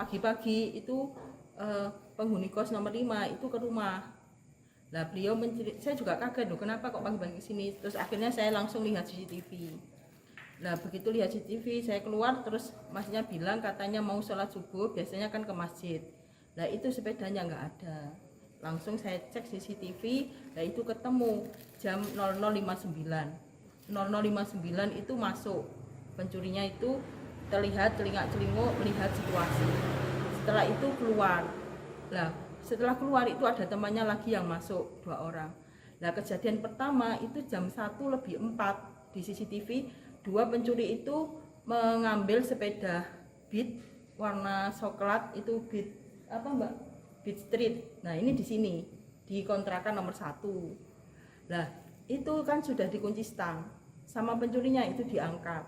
pagi-pagi itu penghuni kos nomor 5 itu ke rumah. Lah beliau saya juga kaget loh, kenapa kok pagi-pagi ke sini. Terus akhirnya saya langsung lihat CCTV. Nah begitu lihat CCTV saya keluar, terus masnya bilang katanya mau sholat subuh, biasanya kan ke masjid. Nah itu sepedanya nggak ada. Langsung saya cek CCTV, nah itu ketemu jam 00.59 itu masuk. Pencurinya itu terlihat celingak-celinguk melihat situasi. Setelah itu keluar. Nah setelah keluar itu ada temannya lagi yang masuk 2 orang. Nah kejadian pertama itu jam 1:04 di CCTV, 2 pencuri itu mengambil sepeda Beat warna coklat, itu Beat apa Mbak? Beat Street. Nah ini di sini di kontrakan nomor 1. Nah itu kan sudah dikunci stang, sama pencurinya itu diangkat,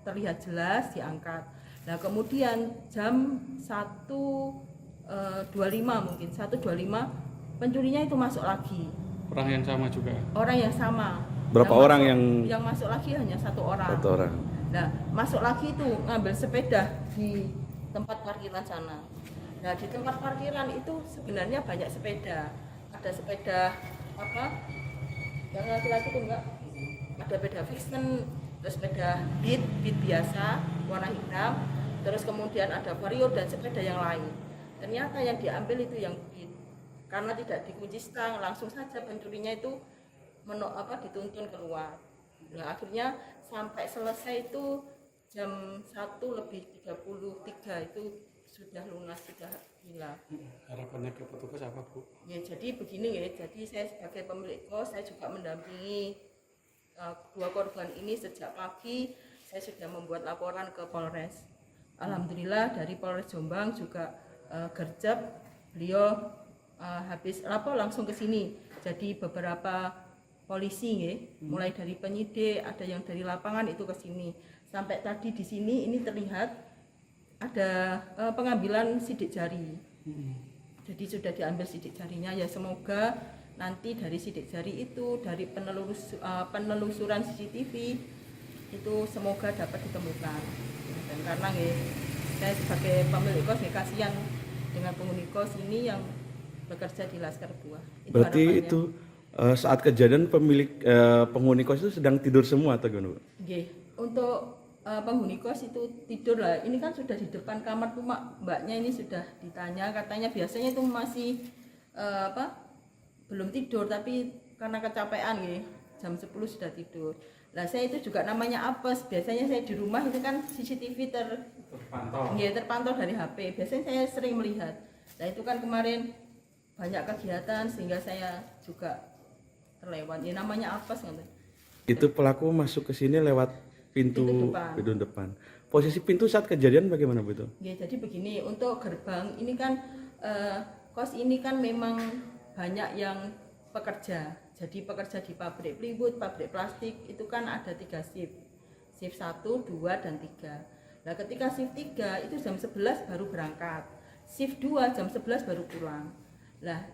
terlihat jelas diangkat. Nah kemudian jam 1:25 mungkin 1:25 pencurinya itu masuk lagi. Orang yang sama juga? Orang yang sama. Berapa orang yang masuk lagi hanya 1 orang. 1 orang. Nah masuk lagi itu ngambil sepeda di tempat parkiran sana. Nah di tempat parkiran itu sebenarnya banyak sepeda. Ada sepeda apa yang laki-laki itu enggak, ada sepeda Vixen, terus sepeda Beat biasa warna hitam, terus kemudian ada Vario dan sepeda yang lain. Ternyata yang diambil itu yang Beat, karena tidak dikunci stang, langsung saja pencurinya itu dituntun keluar. Nah akhirnya sampai selesai itu jam 1:33 itu sudah lunas, sudah hilang. Harapannya ke petugas apa Bu? Ya jadi begini ya, jadi saya sebagai pemilik kos saya juga mendampingi 2 korban ini sejak pagi. Saya sudah membuat laporan ke Polres. Alhamdulillah dari Polres Jombang juga gercep, beliau habis lapor langsung ke sini. Jadi beberapa polisi ya, mulai dari penyidik, ada yang dari lapangan itu ke sini. Sampai tadi di sini ini terlihat ada pengambilan sidik jari. Jadi sudah diambil sidik jarinya, ya semoga nanti dari sidik jari itu, dari penelusuran CCTV itu semoga dapat ditemukan. Dan karena saya sebagai pemilik kos kasihan dengan penghuni kos ini yang bekerja di Laskar Buah. Berarti harapannya. Itu saat kejadian penghuni kos itu sedang tidur semua atau gimana? Untuk penghuni kos itu tidur lah. Ini kan sudah di depan kamar tuh mbaknya ini sudah ditanya, katanya biasanya itu masih belum tidur, tapi karena kecapean jam 10 sudah tidur. Nah saya itu juga namanya apes, biasanya saya di rumah itu kan CCTV terpantau dari HP, biasanya saya sering melihat. Nah itu kan kemarin banyak kegiatan sehingga saya juga terlewat, ya namanya apes kan. Itu pelaku masuk ke sini lewat pintu depan. Posisi pintu saat kejadian bagaimana Bu itu? Ya jadi begini, untuk gerbang ini kan kos ini kan memang banyak yang pekerja. Jadi pekerja di pabrik plywood, pabrik plastik itu kan ada 3 shift. Shift 1, 2, dan 3. Nah ketika shift 3 itu jam 11 baru berangkat. Shift 2 jam 11 baru pulang. Nah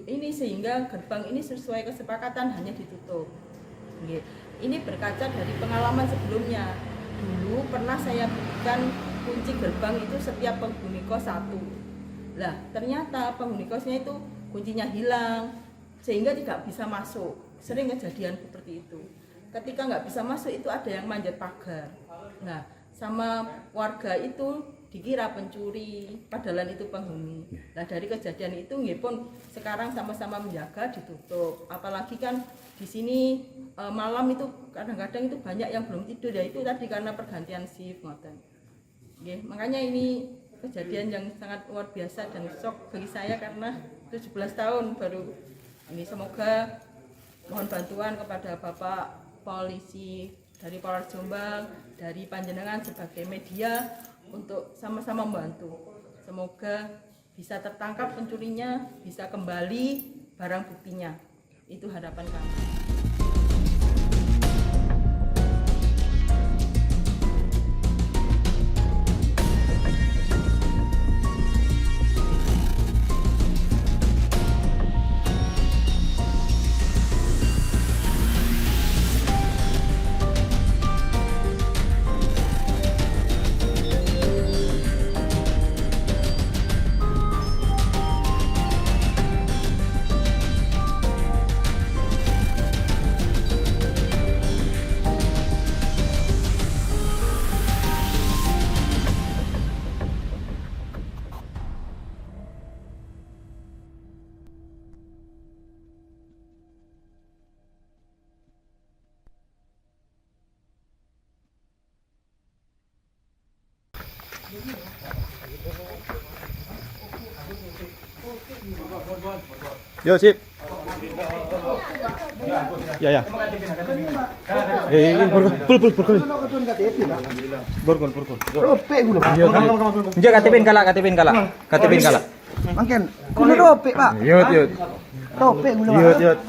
ini sehingga gerbang ini sesuai kesepakatan hanya ditutup. Ini berkaca dari pengalaman sebelumnya. Dulu pernah saya berikan kunci gerbang itu setiap penghuni kos 1. Lah ternyata penghuni kosnya itu kuncinya hilang sehingga tidak bisa masuk. Sering kejadian seperti itu. Ketika nggak bisa masuk itu ada yang manjat pagar. Nah sama warga itu dikira pencuri, padahal itu penghuni. Nah dari kejadian itu pun sekarang sama-sama menjaga, ditutup. Apalagi kan di sini malam itu kadang-kadang itu banyak yang belum tidur, ya itu tadi karena pergantian shift ngoten. Makanya ini kejadian yang sangat luar biasa dan shock bagi saya karena 17 tahun baru ini. Semoga mohon bantuan kepada Bapak Polisi dari Polres Jombang, dari panjenengan sebagai media untuk sama-sama membantu. Semoga bisa tertangkap pencurinya, bisa kembali barang buktinya. Itu harapan kami. Yo sip. Ya ya. Pul. Ropek gula, Pak. Enggak KTP-in kalak. Mangken, gula ropek, Pak. Yut. Ropek gula, Pak. Yut.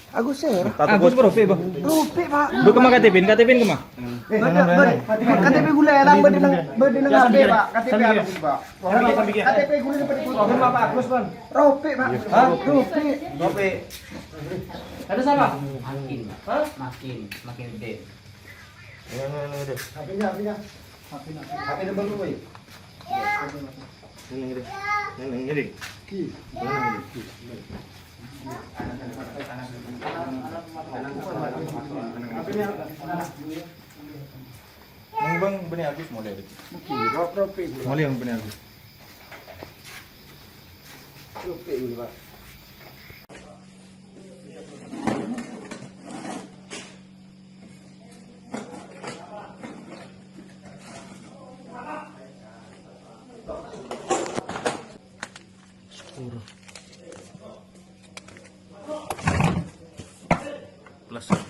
Aku ser. Agus profe, Bang. Ropek, Pak. Bu kemana KTP-in kemana? KTP gula yang berdina ngabe, Pak. KTP apa, Pak? KTP gula seperti foto. Pak Agus, Bang. Ropek, Pak. Ropek. Ada siapa? Makin gede. HP nomor lu, Boy. Bang benih habis model. Ropek gula. Model yang benih habis. Ropek gula, Pak.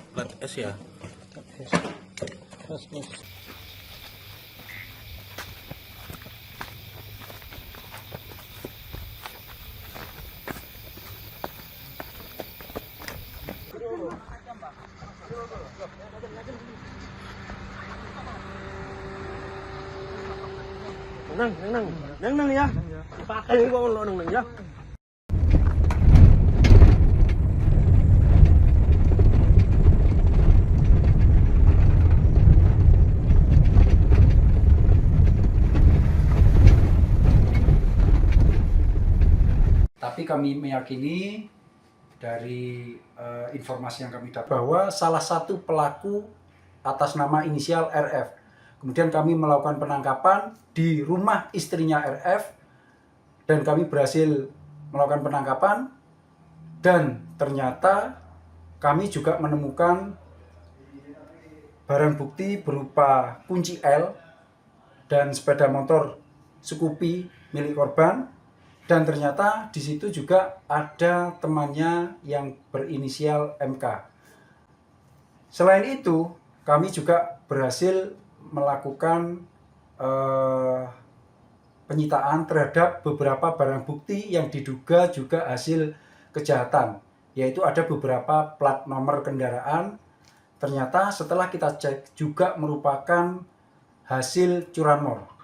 Plat S ya. Nang ya. Pakai gua nang ya. Tapi kami meyakini dari informasi yang kami dapat bahwa salah satu pelaku atas nama inisial RF. Kemudian kami melakukan penangkapan di rumah istrinya RF dan kami berhasil melakukan penangkapan dan ternyata kami juga menemukan barang bukti berupa kunci L dan sepeda motor Scoopy milik korban. Dan ternyata di situ juga ada temannya yang berinisial MK. Selain itu, kami juga berhasil melakukan penyitaan terhadap beberapa barang bukti yang diduga juga hasil kejahatan. Yaitu ada beberapa plat nomor kendaraan. Ternyata setelah kita cek juga merupakan hasil curanmor.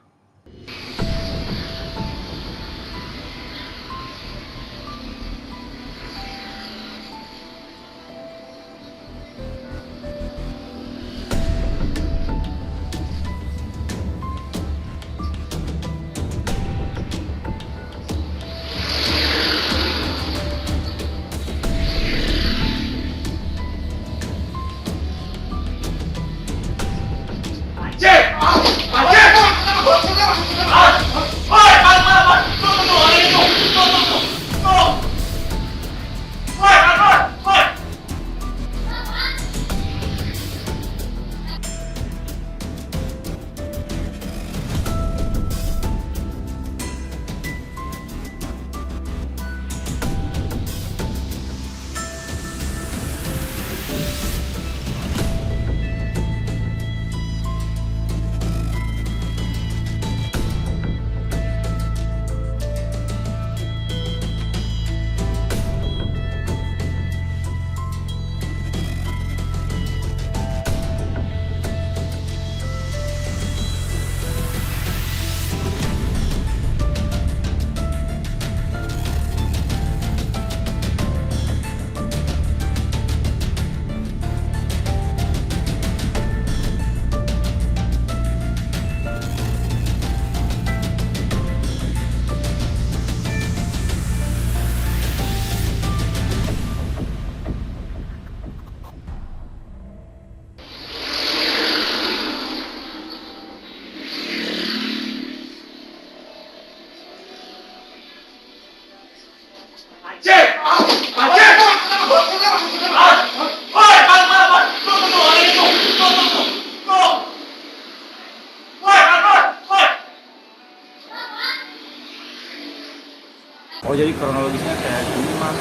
Oh jadi kronologisnya kayak gini mas,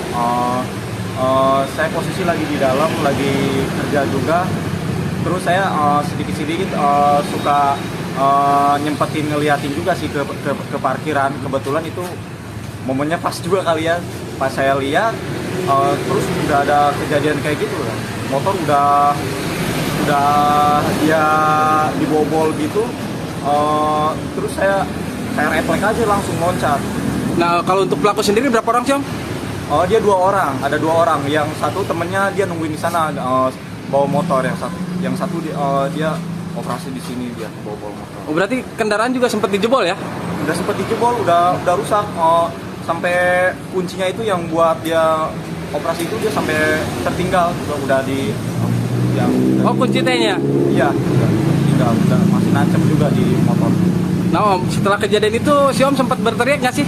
saya posisi lagi di dalam, lagi kerja juga. Terus saya sedikit-sedikit suka nyempetin ngeliatin juga sih ke parkiran. Kebetulan itu momennya pas juga kali ya. Pas saya lihat, terus udah ada kejadian kayak gitu lah. Motor udah dia dibobol gitu. Terus saya refleks aja langsung loncat. Nah, kalau untuk pelaku sendiri berapa orang sih, Om? Dia 2 orang, ada 2 orang. Yang satu temennya dia nungguin di sana bawa motor, yang satu dia operasi di sini, dia bawa motor. Oh, berarti kendaraan juga sempat dijebol ya? Udah sempet dijebol, udah rusak. Sampai kuncinya itu yang buat dia operasi itu dia sampai tertinggal, udah di Kunci T-nya? Iya, udah tinggal, masih nancep juga di motor. Nah, Om, setelah kejadian itu si Om sempat berteriak nggak sih?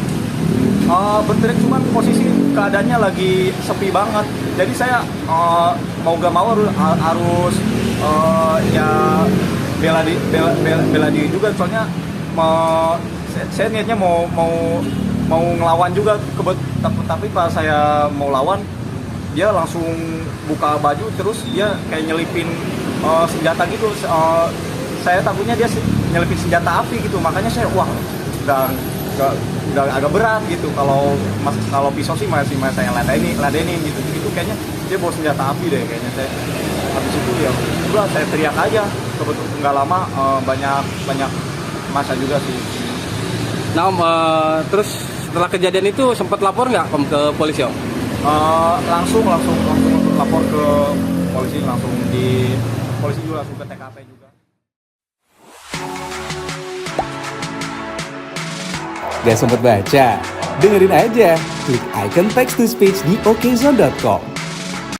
Berteriak, cuman posisi keadaannya lagi sepi banget. Jadi saya mau gak mau harus ya bela diri juga, soalnya saya niatnya mau ngelawan juga, tapi pas saya mau lawan dia langsung buka baju, terus dia kayak nyelipin senjata gitu. Saya takutnya dia nyelipin senjata api gitu, makanya saya udah agak berat gitu. Kalau pisau sih masih saya ladenin gitu. Itu kayaknya dia bawa senjata api deh kayaknya. Saya habis itu ya udah saya teriak aja. Kebetulan nggak lama banyak masa juga sih. Nah, Om, terus setelah kejadian itu sempat lapor nggak Om ke polisi, Om? Langsung lapor ke polisi, polisi juga langsung ke TKP juga. Gak sempet baca? Dengerin aja, klik icon text to speech di okezone.com.